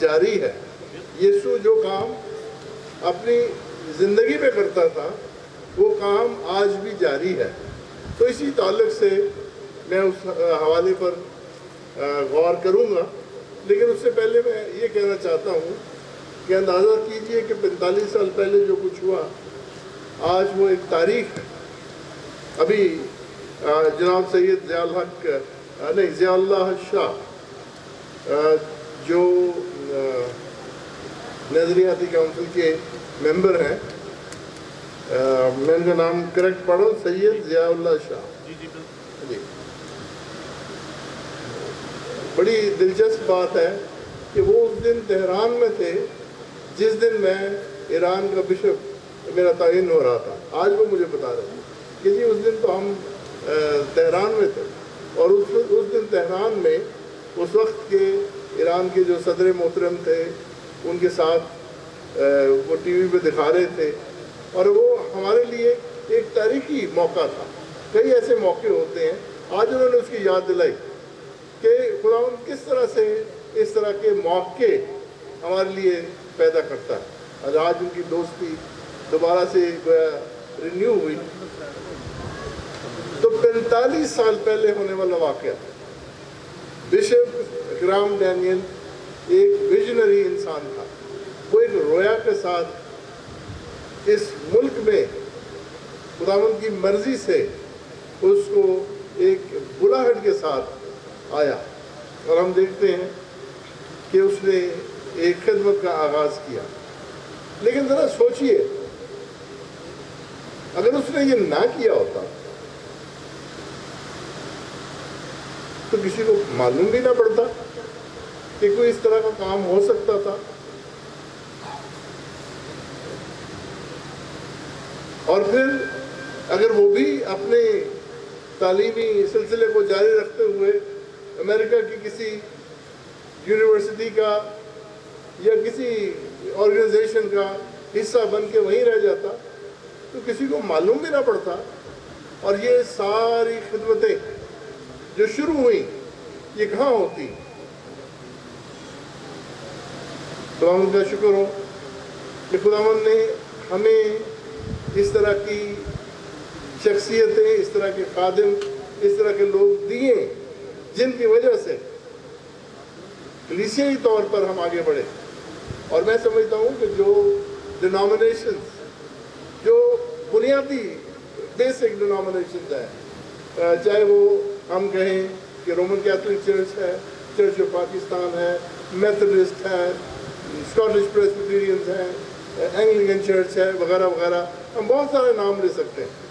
جاری ہے. یسوع جو کام اپنی زندگی میں کرتا تھا وہ کام آج بھی جاری ہے. تو اسی تعلق سے میں اس حوالے پر غور کروں گا، لیکن اس سے پہلے میں یہ کہنا چاہتا ہوں کہ اندازہ کیجئے کہ 45 سال پہلے جو کچھ ہوا آج وہ ایک تاریخ ہے. ابھی جناب سید ضیاء اللہ شاہ جو نظریاتی کونسل کے ممبر ہیں، میں ان کا نام کریکٹ پڑھوں، سید ضیاء اللہ شاہ جی. بڑی دلچسپ بات ہے کہ وہ اس دن تہران میں تھے جس دن میں ایران کا بشپ میرا تعین ہو رہا تھا. آج وہ مجھے بتا رہے ہیں کہ جی اس دن تو ہم تہران میں تھے، اور اس دن تہران میں اس وقت کے ایران کے جو صدر محترم تھے ان کے ساتھ وہ ٹی وی پہ دکھا رہے تھے، اور وہ ہمارے لیے ایک تاریخی موقع تھا. کئی ایسے موقع ہوتے ہیں، آج انہوں نے اس کی یاد دلائی کہ خداوند کس طرح سے اس طرح کے موقع ہمارے لیے پیدا کرتا ہے. اور آج ان کی دوستی دوبارہ سے رینیو ہوئی. تو 45 سال پہلے ہونے والا واقعہ، بشپ گرام ڈینیل ایک ویژنری انسان تھا. وہ ایک رویا کے ساتھ اس ملک میں خداوند کی مرضی سے اس کو ایک بلاہٹ کے ساتھ آیا، اور ہم دیکھتے ہیں کہ اس نے ایک خدمت کا آغاز کیا. لیکن ذرا سوچئے، اگر اس نے یہ نہ کیا ہوتا تو کسی کو معلوم بھی نہ پڑتا کہ کوئی اس طرح کا کام ہو سکتا تھا. اور پھر اگر وہ بھی اپنے تعلیمی سلسلے کو جاری رکھتے ہوئے امریکہ کی کسی یونیورسٹی کا یا کسی آرگنائزیشن کا حصہ بن کے وہیں رہ جاتا تو کسی کو معلوم بھی نہ پڑتا. اور یہ ساری خدمتیں جو شروع ہوئیں یہ کہاں ہوتی؟ خداوند کا شکر ہو کہ خداوند نے ہمیں اس طرح کی شخصیتیں، اس طرح کے خادم، اس طرح کے لوگ دیے جن کی وجہ سے کلیسیائی طور پر ہم آگے بڑھے. اور میں سمجھتا ہوں کہ جو ڈینامینیشنز، جو بنیادی بیسک ڈینامینیشنز ہیں، چاہے وہ ہم کہیں کہ رومن کیتھولک چرچ ہے، چرچ آف پاکستان ہے، میتھڈسٹ ہے، اسکاٹش پریسبیٹیرینز ہیں، اینگلین چرچ ہے، وغیرہ وغیرہ، ہم بہت سارے نام لے سکتے ہیں.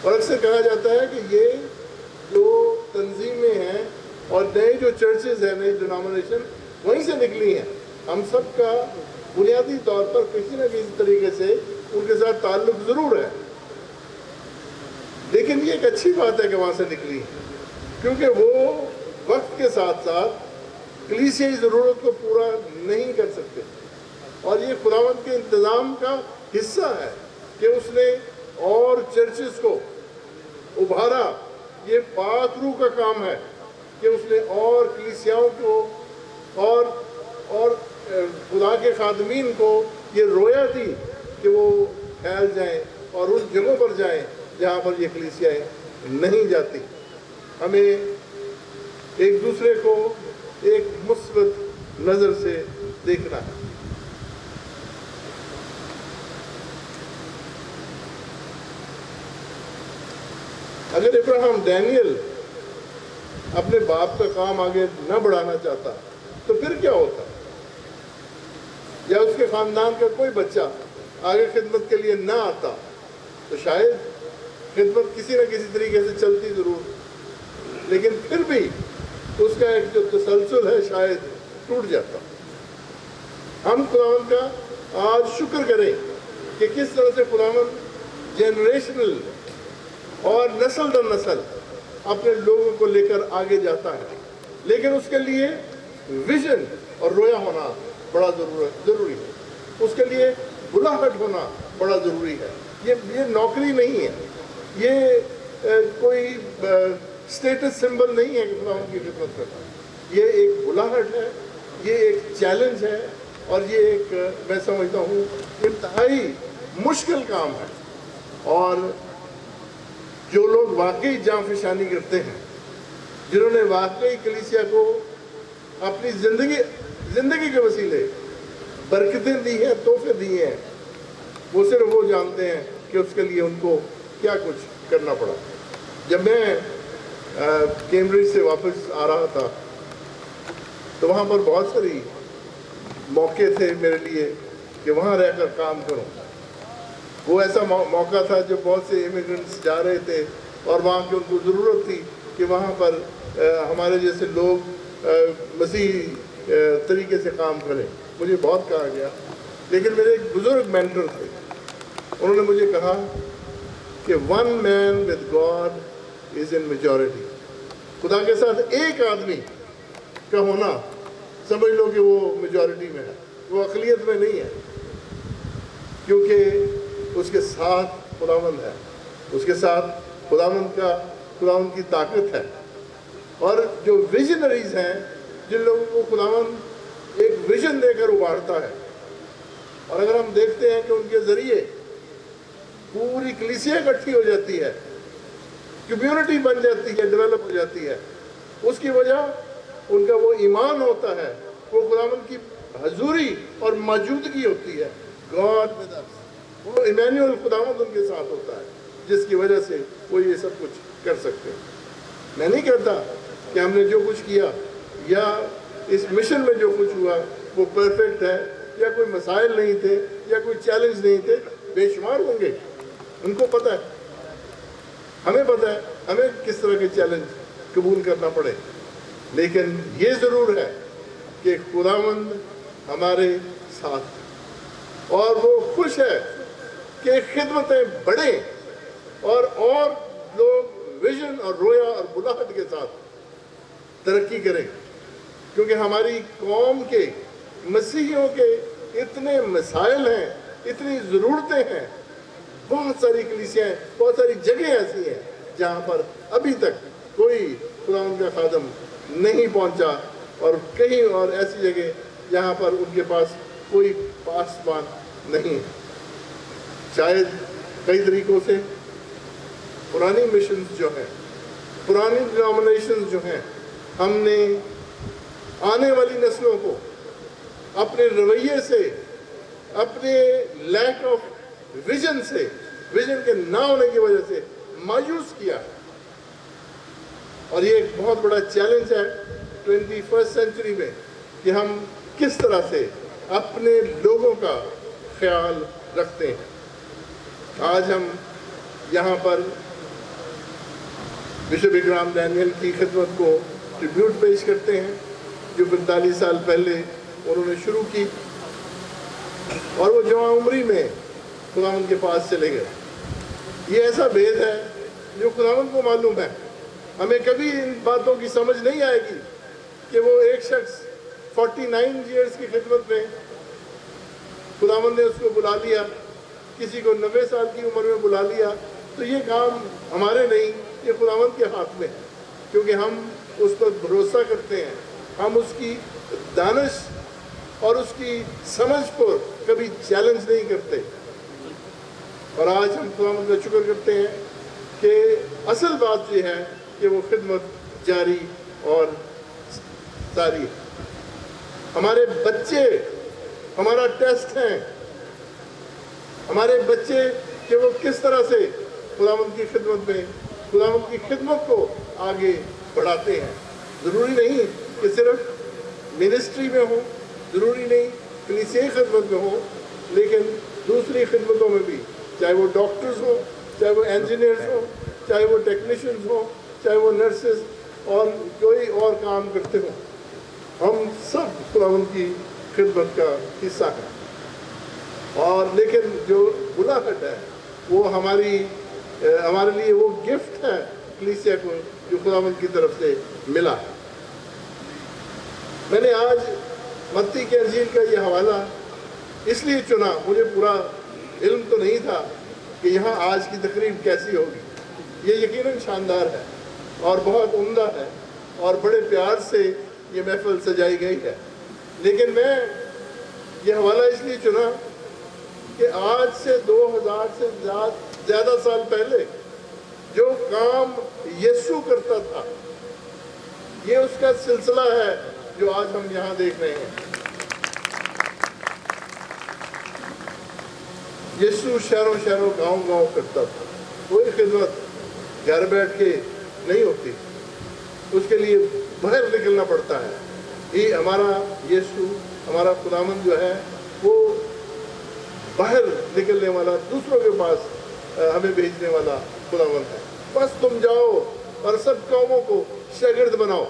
اور اکثر کہا جاتا ہے کہ یہ جو تنظیمیں ہیں اور نئے جو چرچز ہیں، نئی ڈینامینیشن وہیں سے نکلی ہیں. ہم سب کا بنیادی طور پر کسی نہ کسی طریقے سے ان کے ساتھ تعلق ضرور ہے، لیکن یہ ایک اچھی بات ہے کہ وہاں سے نکلی، کیونکہ وہ وقت کے ساتھ ساتھ کلیسیائی ضرورت کو پورا نہیں کر سکتے. اور یہ خداوند کے انتظام کا حصہ ہے کہ اس نے اور چرچز کو ابھارا. یہ پاک روح کا کام ہے کہ اس نے اور کلیسیاؤں کو اور خدا کے خادمین کو یہ رویا دی کہ وہ پھیل جائیں اور ان جگہوں پر جائیں جہاں پر یہ کلیسیائیں نہیں جاتی. ہمیں ایک دوسرے کو ایک مثبت نظر سے دیکھنا ہے. اگر ابراہیم ڈینیل اپنے باپ کا کام آگے نہ بڑھانا چاہتا تو پھر کیا ہوتا؟ یا اس کے خاندان کا کوئی بچہ آگے خدمت کے لیے نہ آتا تو شاید خدمت کسی نہ کسی طریقے سے چلتی ضرور، لیکن پھر بھی اس کا ایک جو تسلسل ہے شاید ٹوٹ جاتا. ہم خداوند کا آج شکر کریں کہ کس طرح سے خداوند جنریشنل اور نسل در نسل اپنے لوگوں کو لے کر آگے جاتا ہے، لیکن اس کے لیے ویژن اور رویا ہونا بڑا ضروری ہے. اس کے لیے بلاہٹ ہونا بڑا ضروری ہے. یہ نوکری نہیں ہے، یہ کوئی اسٹیٹس سمبل نہیں ہے کہ خداوند کی خدمت کرنا. یہ ایک بلاہٹ ہے یہ ایک چیلنج ہے اور یہ ایک میں سمجھتا ہوں انتہائی مشکل کام ہے، اور جو لوگ واقعی جاں فشانی کرتے ہیں، جنہوں نے واقعی کلیسیا کو اپنی زندگی کے وسیلے برکتیں دی ہیں، تحفے دیے ہیں، وہ صرف وہ جانتے ہیں کہ اس کے لیے ان کو کیا کچھ کرنا پڑا۔ جب میں کیمبرج سے واپس آ رہا تھا تو وہاں پر بہت ساری موقع تھے میرے لیے کہ وہاں رہ کر کام کروں۔ وہ ایسا موقع تھا جب بہت سے امیگرنٹس جا رہے تھے اور وہاں کی ان کو ضرورت تھی کہ وہاں پر ہمارے جیسے لوگ مسیحی طریقے سے کام کریں۔ مجھے بہت کہا گیا، لیکن میرے ایک بزرگ مینٹر تھے، انہوں نے مجھے کہا کہ one man with God is in majority, خدا کے ساتھ ایک آدمی کا ہونا سمجھ لو کہ وہ میجورٹی میں ہے، وہ اقلیت میں نہیں ہے، کیونکہ اس کے ساتھ خداوند ہے، اس کے ساتھ خداوند کی طاقت ہے۔ اور جو ویژنریز ہیں، جن لوگوں کو خداوند ایک ویژن دے کر ابھارتا ہے، اور اگر ہم دیکھتے ہیں کہ ان کے ذریعے پوری کلیسیا اکٹھی ہو جاتی ہے، کمیونٹی بن جاتی ہے، ڈیولپ ہو جاتی ہے، اس کی وجہ ان کا وہ ایمان ہوتا ہے، وہ خداوند کی حضوری اور موجودگی ہوتی ہے، گاڈ ود اس، وہ ایمینوئل خداوند ان کے ساتھ ہوتا ہے، جس کی وجہ سے وہ یہ سب کچھ کر سکتے ہیں۔ میں نہیں کہتا کہ ہم نے جو کچھ کیا یا اس مشن میں جو کچھ ہوا وہ پرفیکٹ ہے، یا کوئی مسائل نہیں تھے یا کوئی چیلنج نہیں تھے، بے شمار ہوں گے، ان کو پتہ ہے، ہمیں پتہ ہے ہمیں کس طرح کے چیلنج قبول کرنا پڑے، لیکن یہ ضرور ہے کہ خداوند ہمارے ساتھ، اور وہ خوش ہے کہ خدمتیں بڑھیں اور لوگ ویژن اور رویا اور بلاہٹ کے ساتھ ترقی کریں، کیونکہ ہماری قوم کے مسیحیوں کے اتنے مسائل ہیں، اتنی ضرورتیں ہیں، بہت ساری کلیسیاں ہیں، بہت ساری جگہیں ایسی ہیں جہاں پر ابھی تک کوئی خداوند کا خادم نہیں پہنچا، اور کہیں اور ایسی جگہ جہاں پر ان کے پاس کوئی پاسبان نہیں ہے۔ شاید کئی طریقوں سے پرانی مشنز جو ہیں، پرانی ڈینومینیشنز جو ہیں، ہم نے آنے والی نسلوں کو اپنے رویے سے، اپنے لیک آف ویژن سے، ویژن کے نہ ہونے کی وجہ سے مایوس کیا، اور یہ ایک بہت بڑا چیلنج ہے 21 سینچری میں کہ ہم کس طرح سے اپنے لوگوں کا خیال رکھتے ہیں۔ آج ہم یہاں پر بشپ اکرام ڈینیل کی خدمت کو ٹریبیوٹ پیش کرتے ہیں، جو 45 سال پہلے انہوں نے شروع کی، اور وہ جوان عمری میں خداوند کے پاس چلے گئے۔ یہ ایسا بھید ہے جو خداوند کو معلوم ہے، ہمیں کبھی ان باتوں کی سمجھ نہیں آئے گی کہ وہ ایک شخص 49 ایئرز کی خدمت میں خداوند نے اس کو بلا لیا، کسی کو 90 سال کی عمر میں بلا لیا، تو یہ کام ہمارے نہیں، یہ خداوند کے ہاتھ میں ہے، کیونکہ ہم اس پر بھروسہ کرتے ہیں، ہم اس کی دانش اور اس کی سمجھ پر کبھی چیلنج نہیں کرتے۔ اور آج ہم خداوند کا شکر کرتے ہیں کہ اصل بات یہ ہے کہ وہ خدمت جاری اور ساری ہے۔ ہمارے بچے ہمارا ٹیسٹ ہیں، ہمارے بچے کہ وہ کس طرح سے خداوند کی خدمت میں خداوند کی خدمت کو آگے بڑھاتے ہیں۔ ضروری نہیں کہ صرف منسٹری میں ہو، ضروری نہیں کلیسیائی خدمت میں ہو، لیکن دوسری خدمتوں میں بھی، چاہے وہ ڈاکٹرز ہوں، چاہے وہ انجینئرز ہوں، چاہے وہ ٹیکنیشینز ہوں، چاہے وہ نرسز اور کوئی اور کام کرتے ہوں، ہم سب خداوند کی خدمت کا حصہ ہیں۔ اور لیکن جو بلاہٹ ہے وہ ہمارے لیے وہ گفٹ ہے کلیسیا کو جو خداوند کی طرف سے ملا ہے۔ میں نے آج متی کے انجیل کا یہ حوالہ اس لیے چنا، مجھے پورا علم تو نہیں تھا کہ یہاں آج کی تقریب کیسی ہوگی۔ یہ یقیناً شاندار ہے اور بہت عمدہ ہے، اور بڑے پیار سے یہ محفل سجائی گئی ہے، لیکن میں یہ حوالہ اس لیے چنا کہ آج سے 2000 سے زیادہ سال پہلے جو کام یسوع کرتا تھا، یہ اس کا سلسلہ ہے جو آج ہم یہاں دیکھ رہے ہیں۔ یسوع شہروں شہروں گاؤں گاؤں کرتا تھا۔ کوئی خدمت گھر بیٹھ کے نہیں ہوتی، اس کے لیے باہر نکلنا پڑتا ہے۔ یہ ہمارا یسوع، ہمارا خداوند جو ہے وہ باہر نکلنے والا، دوسروں کے پاس ہمیں بھیجنے والا خداوند ہے۔ بس تم جاؤ اور سب قوموں کو شاگرد بناؤ،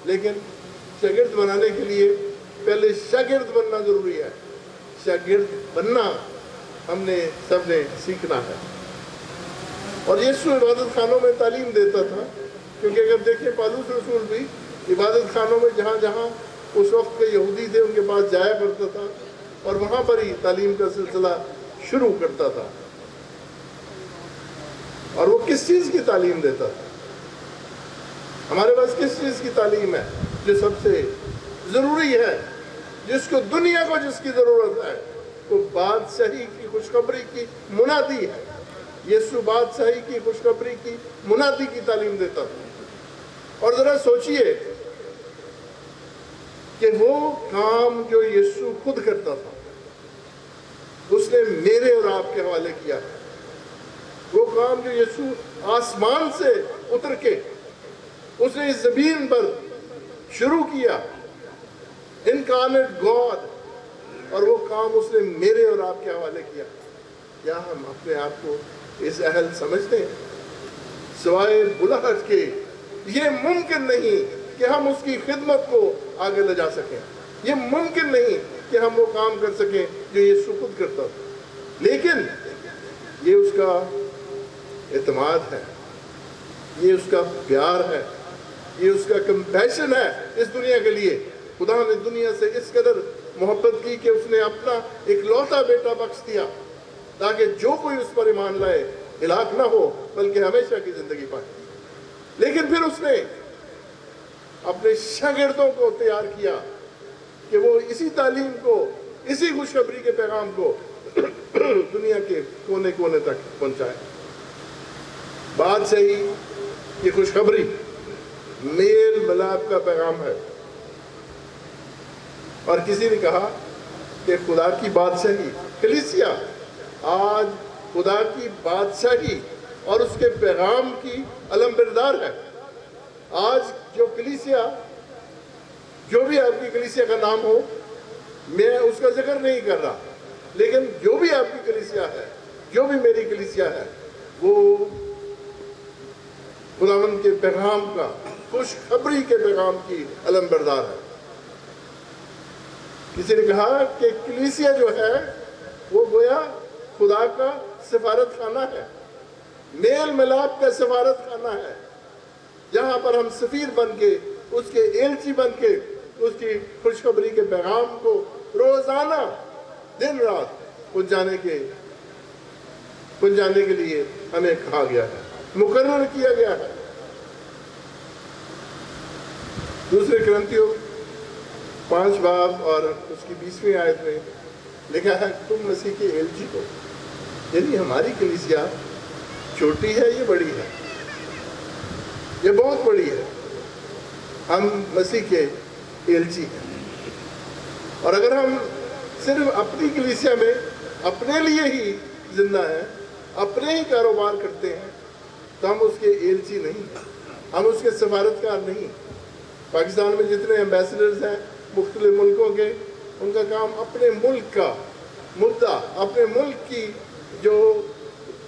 لیکن شاگرد بنانے کے لیے پہلے شاگرد بننا ضروری ہے۔ شاگرد بننا ہم نے سب نے سیکھنا ہے۔ اور یسوع عبادت خانوں میں تعلیم دیتا تھا، کیونکہ اگر دیکھیں پالوس رسول بھی عبادت خانوں میں جہاں جہاں اس وقت کے یہودی تھے ان کے پاس جایا کرتا تھا اور وہاں پر ہی تعلیم کا سلسلہ شروع کرتا تھا۔ اور وہ کس چیز کی تعلیم دیتا تھا؟ ہمارے پاس کس چیز کی تعلیم ہے جو سب سے ضروری ہے، جس کو دنیا کو جس کی ضرورت ہے؟ وہ بادشاہی کی خوشخبری کی منادی ہے۔ یسوع بادشاہی کی خوشخبری کی منادی کی تعلیم دیتا تھا۔ اور ذرا سوچئے کہ وہ کام جو یسوع خود کرتا تھا اس نے میرے اور آپ کے حوالے کیا ہے۔ وہ کام جو یسوع آسمان سے اتر کے اس نے اس زمین پر شروع کیا، انکارنیٹ گاڈ، اور وہ کام اس نے میرے اور آپ کے حوالے کیا۔ کیا ہم اپنے آپ کو اس اہل سمجھتے ہیں؟ سوائے بلاہٹ کے یہ ممکن نہیں کہ ہم اس کی خدمت کو آگے لے جا سکیں، یہ ممکن نہیں کہ ہم وہ کام کر سکیں جو یسوع خود کرتا تھا۔ لیکن یہ اس کا اعتماد ہے، یہ اس کا پیار ہے، یہ اس کا کمپیشن ہے اس دنیا کے لیے۔ خدا نے دنیا سے اس قدر محبت کی کہ اس نے اپنا اکلوتا بیٹا بخش دیا تاکہ جو کوئی اس پر ایمان لائے ہلاک نہ ہو بلکہ ہمیشہ کی زندگی پائے۔ لیکن پھر اس نے اپنے شاگردوں کو تیار کیا کہ وہ اسی تعلیم کو، اسی خوشخبری کے پیغام کو دنیا کے کونے کونے تک پہنچائے۔ بادشاہی کی خوشخبری میل ملاپ کا پیغام ہے۔ اور کسی نے کہا کہ خدا کی بادشاہی، کلیسیا آج خدا کی بادشاہی اور اس کے پیغام کی علم بردار ہے۔ آج جو کلیسیا، جو بھی آپ کی کلیسیا کا نام ہو، میں اس کا ذکر نہیں کر رہا، لیکن جو بھی آپ کی کلیسیا ہے، جو بھی میری کلیسیا ہے، وہ خداوند کے پیغام کا، خوشخبری کے پیغام کی علم بردار ہے۔ کسی نے کہا کہ کلیسیا جو ہے وہ گویا خدا کا سفارت خانہ ہے، میل ملاپ کا سفارت خانہ ہے، جہاں پر ہم سفیر بن کے، اس کے ایلچی بن کے، اس کی خوشخبری کے پیغام کو روزانہ دن رات پہنچانے کے لیے ہمیں کہا گیا ہے، مقرر کیا گیا ہے۔ دوسرے کرنتیوں 5 باب اور اس کی 20ویں آیت میں لکھا ہے تم مسیح کے ایلچی ہو۔ یعنی ہماری کلیسیا چھوٹی ہے، یہ بڑی ہے، یہ بہت بڑی ہے۔ ہم مسیح کے ایلچی ہیں، اور اگر ہم صرف اپنی کلیسیا میں اپنے لیے ہی زندہ ہیں، اپنے ہی کاروبار کرتے ہیں، تو ہم اس کے ایلچی نہیں ہیں، ہم اس کے سفارتکار نہیں۔ پاکستان میں جتنے ایمبیسڈرز ہیں مختلف ملکوں کے، ان کا کام اپنے ملک کا مدعا، اپنے ملک کی جو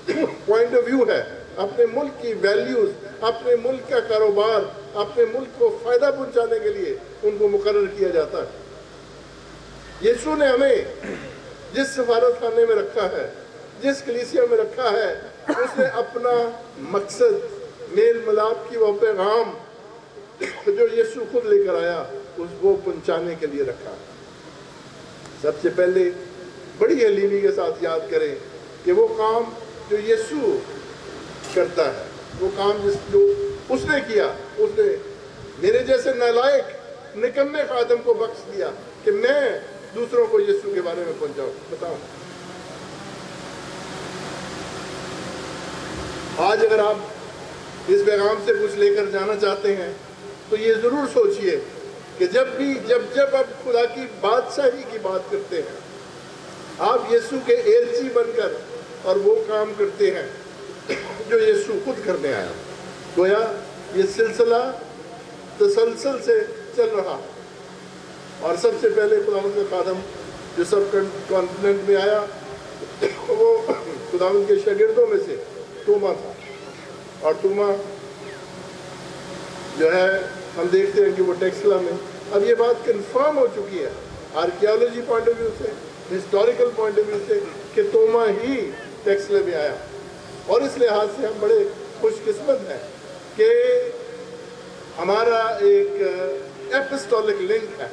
پوائنٹ آف ویو ہے، اپنے ملک کی ویلیوز، اپنے ملک کا کاروبار، اپنے ملک کو فائدہ پہنچانے کے لیے ان کو مقرر کیا جاتا ہے۔ یسوع نے ہمیں جس سفارت خانے میں رکھا ہے، جس کلیسیا میں رکھا ہے، اس نے اپنا مقصد، میل ملاپ کی وہ پیغام جو یسوع خود لے کر آیا، اس کو پہنچانے کے لیے رکھا۔ سب سے پہلے بڑی حلیمی کے ساتھ یاد کریں کہ وہ کام جو یسوع کرتا ہے، وہ کام جو اس نے کیا، اس نے میرے جیسے نالائق نکمے خادم کو بخش دیا، کہ میں دوسروں کو یسوع کے بارے میں پہنچاؤں بتاؤں. آج اگر آپ اس پیغام سے کچھ لے کر جانا چاہتے ہیں تو یہ ضرور سوچئے کہ جب آپ خدا کی بادشاہی کی بات کرتے ہیں آپ یسوع کے ایلچی بن کر اور وہ کام کرتے ہیں جو یسوع خود کرنے آیا. گویا یہ سلسلہ تسلسل سے چل رہا اور سب سے پہلے خداوند کا خادم جو سب کانٹیننٹ میں آیا وہ خداوند کے شاگردوں میں سے توما تھا. اور توما جو ہے ہم دیکھتے ہیں کہ وہ ٹیکسلا میں اب یہ بات کنفرم ہو چکی ہے آرکیالوجی پوائنٹ آف ویو سے, ہسٹوریکل پوائنٹ آف ویو سے کہ توما ہی ٹیکسلا میں آیا. اور اس لحاظ سے ہم بڑے خوش قسمت ہیں کہ ہمارا ایک ایپسٹولک لنک ہے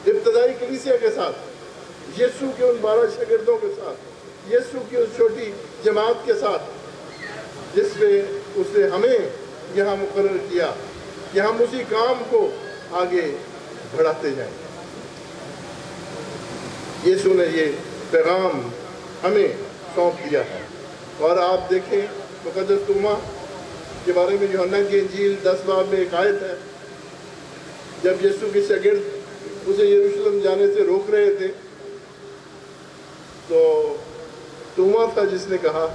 ابتدائی کلیسیا کے ساتھ, یسوع کے ان 12 شاگردوں کے ساتھ, یسوع کی اس چھوٹی جماعت کے ساتھ جس میں اس نے ہمیں یہاں مقرر کیا کہ ہم اسی کام کو آگے بڑھاتے جائیں. یسوع نے یہ پیغام ہمیں سونپ دیا ہے. اور آپ دیکھیں مقدس توما کے بارے میں یوحنا کی انجیل 10 باب میں ایک آیت ہے. جب یسوع کے شاگرد اسے یروشلم جانے سے روک رہے تھے تو توما تھا جس نے کہا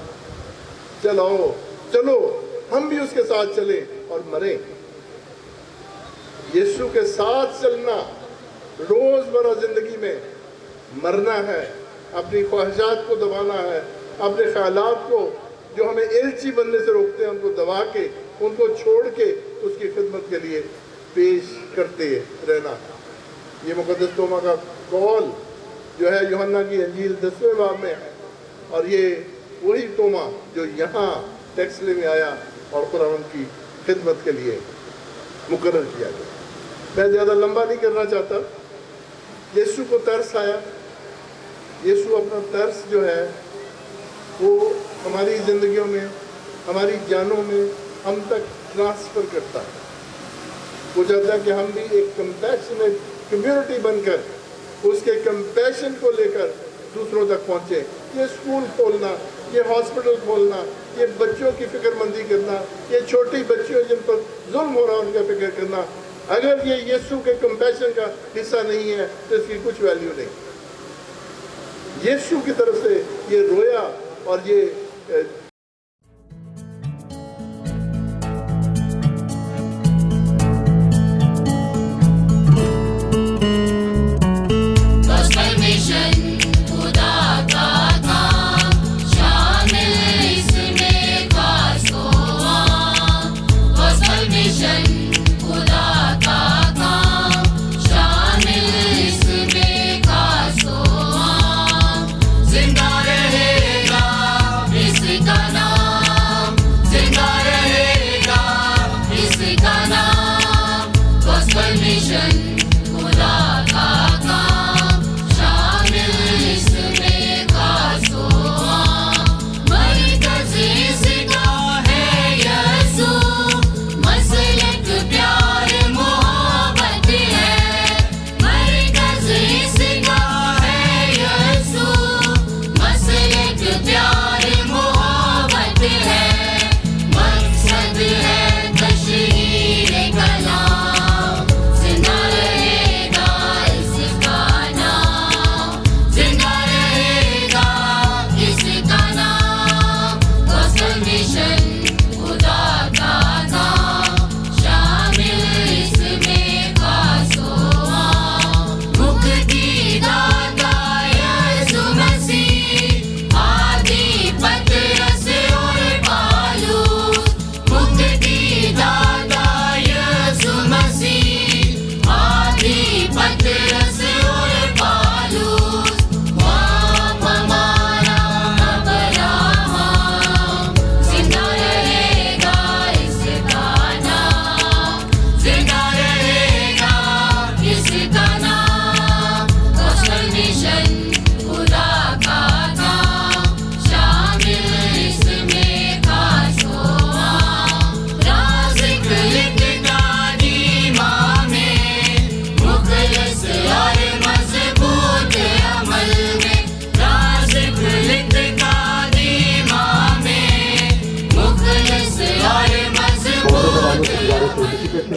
چلو ہم بھی اس کے ساتھ چلیں اور مریں. یسوع کے ساتھ چلنا روزمرہ زندگی میں مرنا ہے, اپنی خواہشات کو دبانا ہے, اپنے خیالات کو جو ہمیں ایلچی بننے سے روکتے ہیں ان کو دبا کے ان کو چھوڑ کے اس کی خدمت کے لیے پیش کرتے رہنا. یہ مقدس توما کا قول جو ہے یوحنا کی انجیل 10ویں باب میں ہے اور یہ وہی توما جو یہاں ٹیکسلے میں آیا اور خداوند کی خدمت کے لیے مقرر کیا گیا. میں زیادہ لمبا نہیں کرنا چاہتا. یسوع کو ترس آیا. یسوع اپنا ترس جو ہے وہ ہماری زندگیوں میں ہماری جانوں میں ہم تک ٹرانسفر کرتا ہے. وہ چاہتا ہے کہ ہم بھی ایک کمپیشنیٹ کمیونٹی بن کر اس کے کمپیشن کو لے کر دوسروں تک پہنچے. یہ اسکول کھولنا, یہ ہاسپٹل کھولنا, یہ بچوں کی فکر مندی کرنا, یہ چھوٹی بچیوں جن پر ظلم ہو رہا ان کا فکر کرنا, اگر یہ یسوع کے کمپیشن کا حصہ نہیں ہے تو اس کی کچھ ویلیو نہیں. یسوع کی طرف سے یہ رویا اور یہ زندہ رہے گا اس کا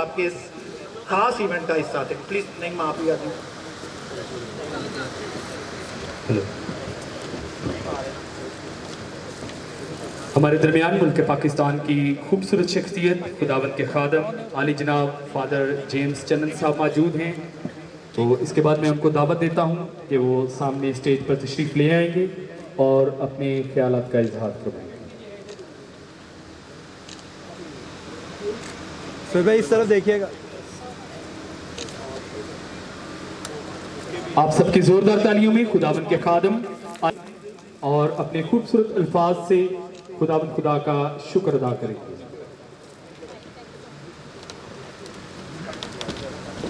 آپ کے اس خاص ایونٹ کا حصہ تھے. پلیز نہیں آپ ہی آتی. ہمارے درمیان ملک پاکستان کی خوبصورت شخصیت خداوند کے خادم عالی جناب فادر جیمز چنن صاحب موجود ہیں. تو اس کے بعد میں ان کو دعوت دیتا ہوں کہ وہ سامنے اسٹیج پر تشریف لے آئیں گے اور اپنے خیالات کا اظہار کریں گے. پھر بھائی اس طرف دیکھیے گا. آپ سب کی زوردار تالیوں میں خداوند کے خادم اور اپنے خوبصورت الفاظ سے خداوند خدا کا شکر ادا کریں گے.